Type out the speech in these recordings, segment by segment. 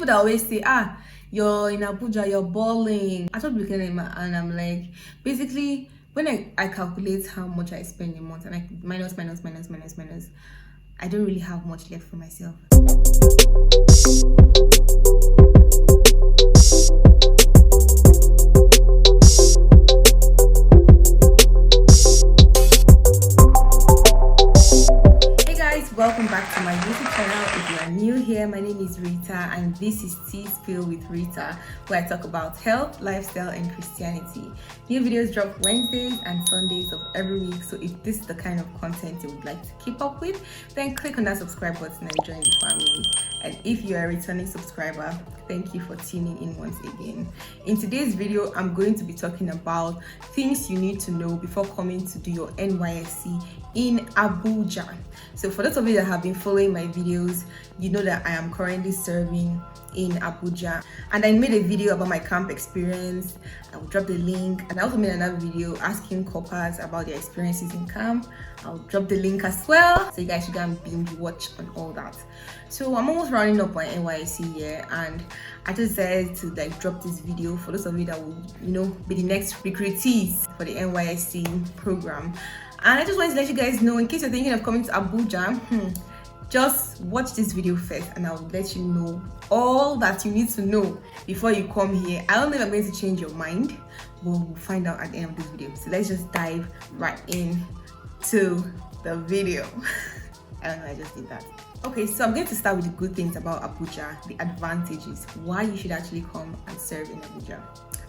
that always say, you're in Abuja, you're balling. I started looking at him and I'm like, basically, when I calculate how much I spend a month and I minus, I don't really have much left for myself. Welcome back to my YouTube channel. If you are new here, my name is Reetahh and this is Tea Spill with Reetahh, where I talk about health, lifestyle and Christianity. New videos drop Wednesdays and Sundays of every week, so if this is the kind of content you would like to keep up with, then click on that subscribe button and join the family. And if you are a returning subscriber, thank you for tuning in once again. In today's video, I'm going to be talking about things you need to know before coming to do your NYSC in Abuja. So for those of you that have been following my videos, you know that I am currently serving in Abuja, and I made a video about my camp experience. I will drop the link, and I also made another video asking corpers about their experiences in camp. I'll drop the link as well, so you guys should go and binge watch on all that. So I'm almost rounding up my NYSC here, and I just decided to drop this video for those of you that will be the next recruitees for the NYSC program. And I just wanted to let you guys know, in case you're thinking of coming to Abuja, just watch this video first and I'll let you know all that you need to know before you come here. I don't know if I'm going to change your mind, but we'll find out at the end of this video. So let's just dive right in to the video. I don't know, I just did that. Okay, so I'm going to start with the good things about Abuja, the advantages, why you should actually come and serve in Abuja.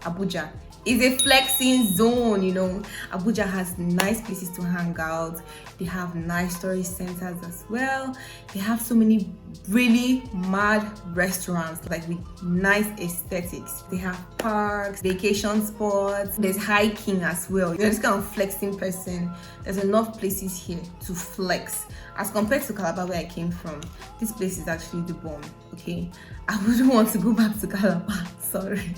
Abuja is a flexing zone, Abuja has nice places to hang out. They have nice tourist centers as well. They have so many really mad restaurants, with nice aesthetics. They have parks, vacation spots, there's hiking as well. You're this kind of flexing person, there's enough places here to flex. As compared to Calabar, where I came from, this place is actually the bomb, okay? I wouldn't want to go back to Calabar, sorry.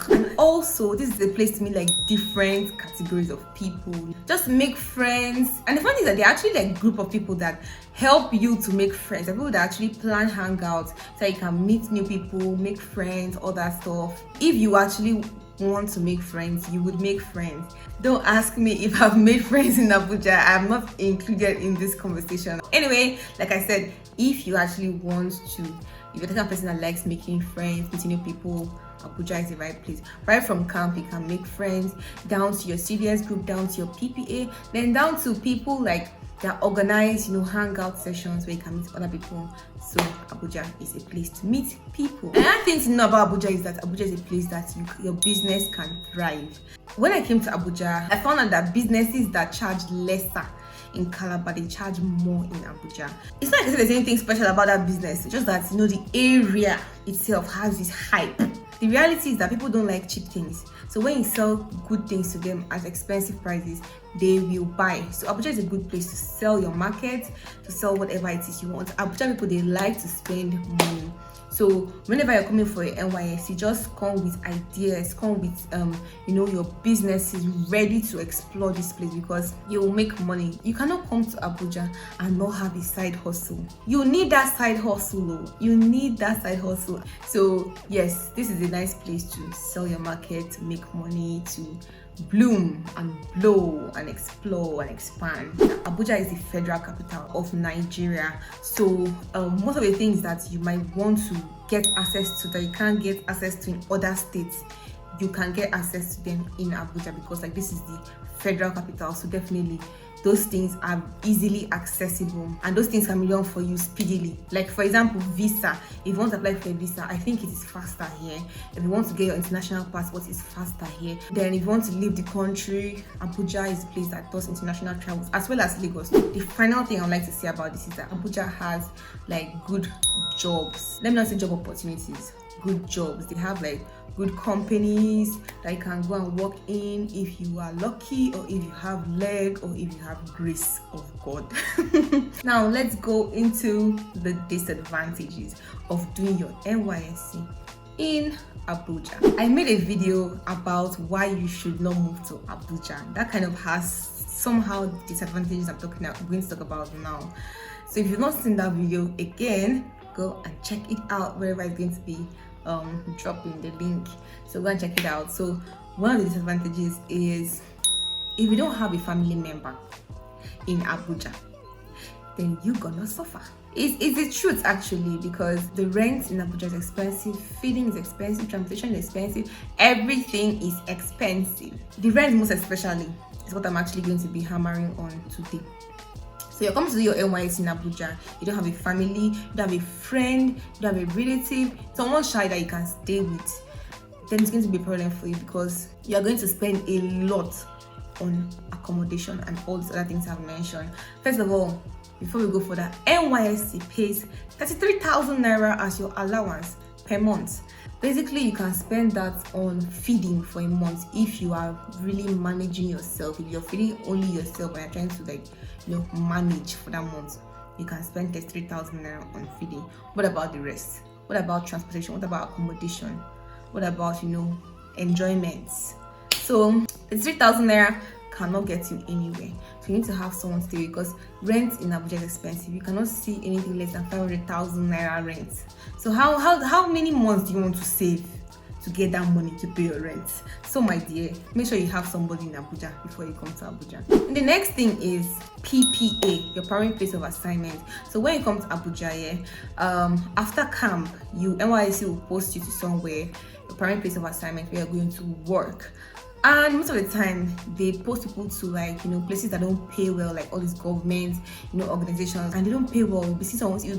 And also, this is a place to meet different categories of people, just make friends. And the funny thing is that they're actually a group of people that help you to make friends. The people that actually plan hangouts so you can meet new people, make friends, all that stuff. If you actually want to make friends, you would make friends. Don't ask me if I've made friends in Abuja. I'm not included in this conversation. Anyway, like I said, if you actually want to, if you're the kind of person that likes making friends, meeting new people, Abuja is the right place. Right from camp, you can make friends, down to your CDS group, down to your PPA, then down to people that organize, hangout sessions where you can meet other people. So Abuja is a place to meet people. Another thing to know about Abuja is that Abuja is a place that your business can thrive. When I came to Abuja, I found out that businesses that charge lesser in Calabar, they charge more in Abuja. It's not like there's anything special about that business, it's just that the area itself has this hype. The reality is that people don't like cheap things. So when you sell good things to them at expensive prices, they will buy. So Abuja is a good place to sell your market, to sell whatever it is you want. Abuja people, they like to spend money. So whenever you're coming for your NYSC, just come with ideas, come with your business is ready to explore this place, because you will make money. You cannot come to Abuja and not have a side hustle. You need that side hustle. So yes, this is a nice place to sell your market, to make money, to bloom and blow and explore and expand. Abuja is the federal capital of Nigeria, so most of the things that you might want to get access to that you can't get access to in other states, you can get access to them in Abuja, because this is the federal capital. So definitely those things are easily accessible, and those things can be done for you speedily. For example, visa. If you want to apply for a visa, I think it is faster here. If you want to get your international passport, it's faster here. Then if you want to leave the country, Abuja is the place that does international travels, as well as Lagos. The final thing I'd like to say about this is that Abuja has good jobs. Let me not say job opportunities, good jobs. They have good companies that you can go and work in if you are lucky, or if you have leg, or if you have grace of God. Now let's go into the disadvantages of doing your NYSC in Abuja. I made a video about why you should not move to Abuja. That kind of has somehow disadvantages I'm going to talk about now. So if you've not seen that video, again, go and check it out wherever it's going to be dropping the link. So go and check it out. So one of the disadvantages is if you don't have a family member in Abuja, then you're gonna suffer. It's the truth actually, because the rent in Abuja is expensive, feeding is expensive, transportation is expensive, everything is expensive. The rent most especially is what I'm actually going to be hammering on today. So you're coming to do your NYSC in Abuja, you don't have a family, you don't have a friend, you don't have a relative, someone shy that you can stay with, then it's going to be a problem for you, because you're going to spend a lot on accommodation and all these other things I've mentioned. First of all, before we go further, NYSC pays 33,000 naira as your allowance per month. Basically, you can spend that on feeding for a month if you are really managing yourself. If you're feeding only yourself and you're trying to manage for that month, you can spend 33,000 naira on feeding. What about the rest? What about transportation? What about accommodation? What about enjoyments? So 33,000 naira cannot get you anywhere. So you need to have someone to stay with, because rent in Abuja is expensive. You cannot see anything less than 500,000 naira rent. So how many months do you want to save to get that money to pay your rent? So my dear, make sure you have somebody in Abuja before you come to Abuja. And the next thing is PPA, your primary place of assignment. So when you come to Abuja, after camp, NYSC will post you to somewhere, your primary place of assignment, where you're going to work. And most of the time they post people to places that don't pay well, like all these governments, organizations, and they don't pay well. You'll be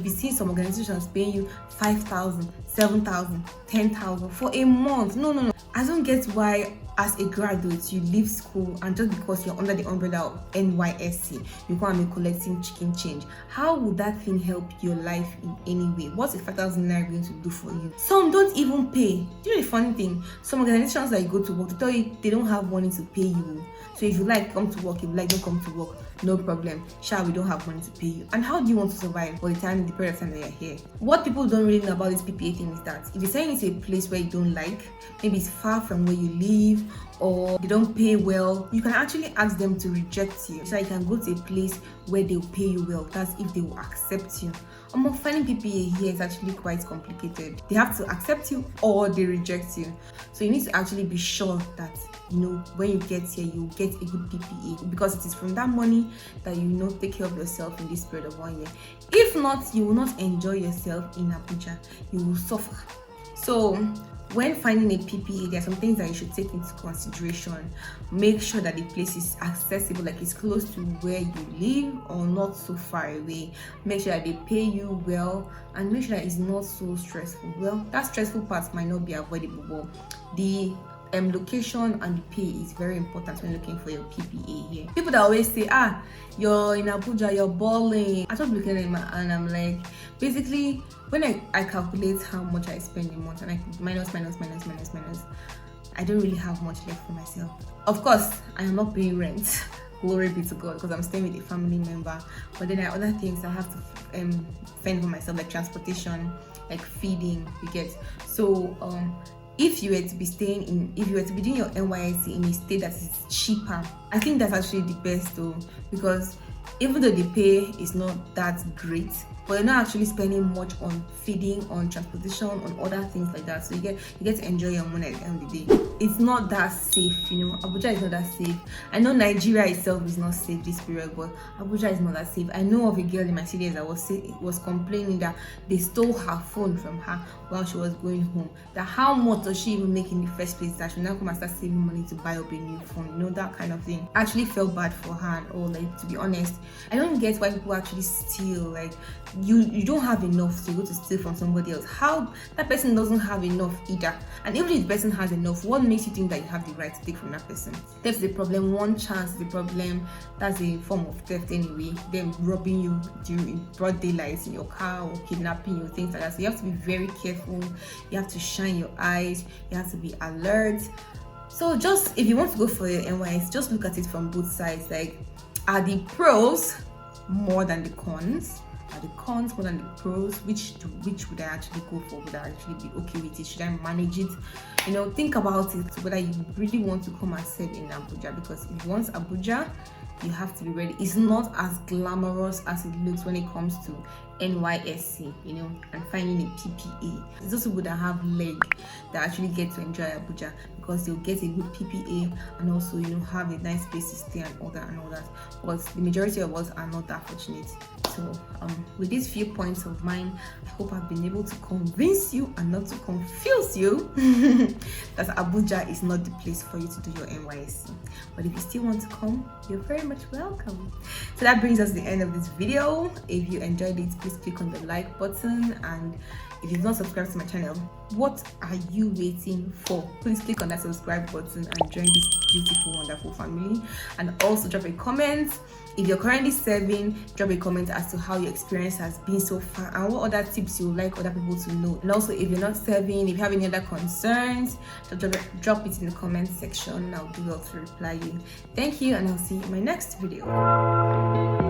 seeing some organizations paying you 5,000, 7,000, 10,000 for a month. No. I don't get why, as a graduate, you leave school and just because you're under the umbrella of NYSC, you go and be collecting chicken change. How would that thing help your life in any way? What's a 5,000 naira going to do for you? Some don't even pay. Do you know the funny thing? Some organizations that you go to work, they tell you they don't have money to pay you. So if you like, come to work. If you like, don't come to work. No problem. Sure, we don't have money to pay you. And how do you want to survive for the period of time that you're here? What people don't really know about this PPA thing is that if you're saying it's a place where you don't like, maybe it's far from where you live, or they don't pay well, you can actually ask them to reject you. So you can go to a place where they'll pay you well. That's if they will accept you. Finding PPA here is actually quite complicated. They have to accept you or they reject you. So you need to actually be sure that when you get here, you get a good PPA, because it is from that money that you take care of yourself in this period of 1 year. If not, you will not enjoy yourself in Abuja. You will suffer. So when finding a PPA, there are some things that you should take into consideration. Make sure that the place is accessible, like it's close to where you live or not so far away. Make sure that they pay you well, and make sure that it's not so stressful. Well, that stressful part might not be avoidable, but the location and the pay is very important when looking for your PPA here. People that always say, you're in Abuja, you're balling. I start looking at them and I'm like, basically, when I calculate how much I spend a month and I minus, I don't really have much left for myself. Of course, I am not paying rent. Glory be to God, because I'm staying with a family member. But then there are other things I have to fend for myself, like transportation, like feeding, you get. So if you were to be doing your NYSC in a state that is cheaper, I think that's actually the best though, because even though the pay is not that great, but you're not actually spending much on feeding, on transportation, on other things like that. So you get to enjoy your money at the end of the day. It's not that safe, Abuja is not that safe. I know Nigeria itself is not safe this period, but Abuja is not that safe. I know of a girl in my city that was complaining that they stole her phone from her while she was going home. That how much does she even make in the first place that she now come and start saving money to buy up a new phone, that kind of thing. I actually felt bad for her, or to be honest, I don't get why people actually steal. You don't have enough to go to steal from somebody else. How that person doesn't have enough either. And even if the person has enough, what makes you think that you have the right to take from that person? That's the problem. One chance, the problem. That's a form of theft anyway. Them robbing you during broad daylight in your car, or kidnapping you, things like that. So you have to be very careful. You have to shine your eyes. You have to be alert. So just if you want to go for your NYS, just look at it from both sides. Are the pros more than the cons? Are the cons more than the pros? Which would I actually go for? Would I actually be okay with it? Should I manage it? Think about it, whether you really want to come and serve in Abuja. Because if you want Abuja, you have to be ready. It's not as glamorous as it looks when it comes to NYSC, and finding a PPA. It's those people that have leg that actually get to enjoy Abuja, because they'll get a good PPA and also have a nice place to stay and all that. But the majority of us are not that fortunate. So with these few points of mine, I hope I've been able to convince you and not to confuse you that Abuja is not the place for you to do your NYSC. But if you still want to come, you're very much welcome. So that brings us to the end of this video. If you enjoyed it, please click on the like button, and if you've not subscribed to my channel, what are you waiting for? Please click on that subscribe button and join this beautiful, wonderful family. And also drop a comment. If you're currently serving, drop a comment as to how your experience has been so far and what other tips you would like other people to know. And also, if you're not serving, if you have any other concerns, drop it in the comment section. I'll do well to reply you. Thank you, and I'll see you in my next video.